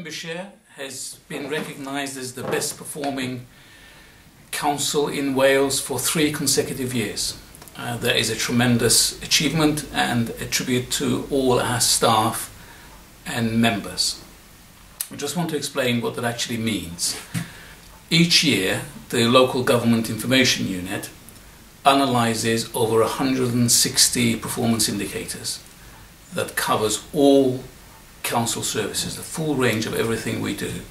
Denbighshire has been recognised as the best performing council in Wales for 3 consecutive years. That is a tremendous achievement and a tribute to all our staff and members. I just want to explain what that actually means. Each year, the Local Government Information Unit analyses over 160 performance indicators that covers all council services, the full range of everything we do.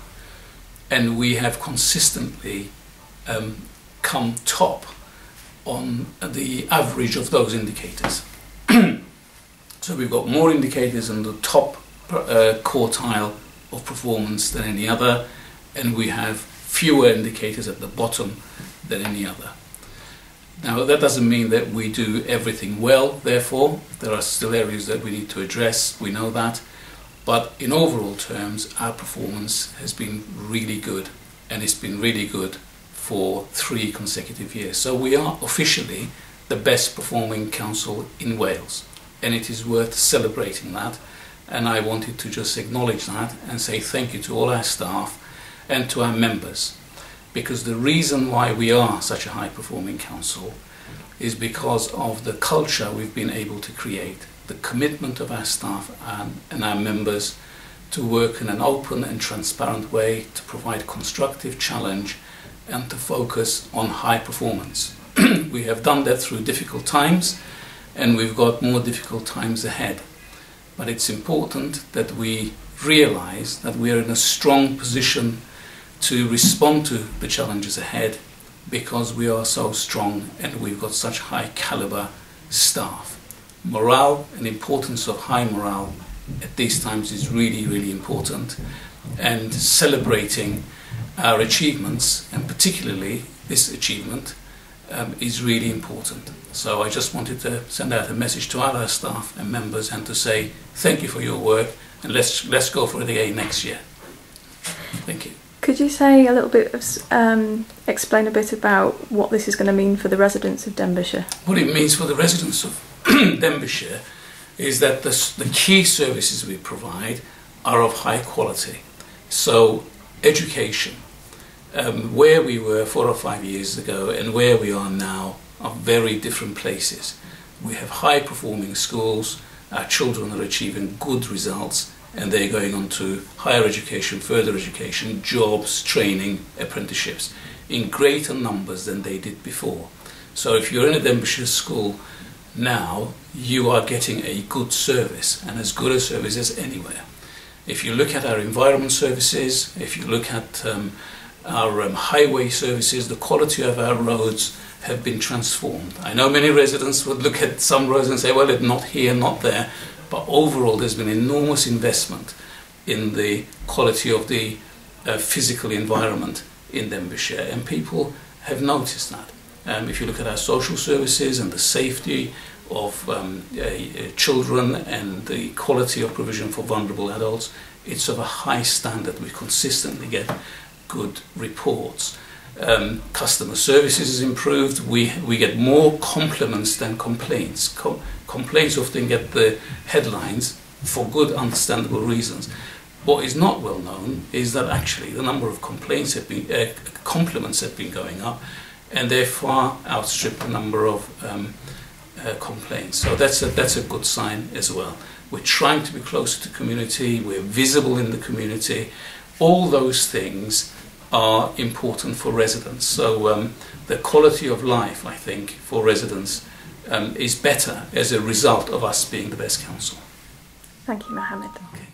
And we have consistently come top on the average of those indicators. So we've got more indicators in the top quartile of performance than any other, and we have fewer indicators at the bottom than any other. Now, that doesn't mean that we do everything well, therefore. There are still areas that we need to address, we know that. But in overall terms, our performance has been really good, and it's been really good for 3 consecutive years. So we are officially the best performing council in Wales, and it is worth celebrating that. And I wanted to just acknowledge that and say thank you to all our staff and to our members, because the reason why we are such a high performing council is because of the culture we've been able to create, the commitment of our staff and our members to work in an open and transparent way, to provide constructive challenge and to focus on high performance. We have done that through difficult times, and we've got more difficult times ahead. But it's important that we realise that we are in a strong position to respond to the challenges ahead, because we are so strong and we've got such high calibre staff. Morale and importance of high morale at these times is really, really important, and celebrating our achievements, and particularly this achievement, is really important. So I just wanted to send out a message to all our staff and members and to say thank you for your work, and let's go for it again next year. Thank you. Could you say a little bit of, explain a bit about what this is going to mean for the residents of Denbighshire? What it means for the residents of Denbighshire is that the key services we provide are of high quality. So education, where we were 4 or 5 years ago and where we are now are very different places. We have high performing schools, our children are achieving good results, and they're going on to higher education, further education, jobs, training, apprenticeships in greater numbers than they did before. So if you're in a Denbighshire school now, you are getting a good service, and as good a service as anywhere. If you look at our environment services, if you look at our highway services, the quality of our roads have been transformed. I know many residents would look at some roads and say, well, it's not here, not there. But overall, there's been enormous investment in the quality of the physical environment in Denbighshire, and people have noticed that. If you look at our social services and the safety of children and the quality of provision for vulnerable adults, it's of a high standard. We consistently get good reports. Customer services is improved. We get more compliments than complaints. Complaints often get the headlines for good, understandable reasons. What is not well known is that actually the number of complaints have been, compliments have been going up, and they far outstrip the number of complaints. So that's a good sign as well. We're trying to be closer to community. We're visible in the community. All those things are important for residents. So the quality of life, I think, for residents is better as a result of us being the best council. Thank you, Mohammed. Okay.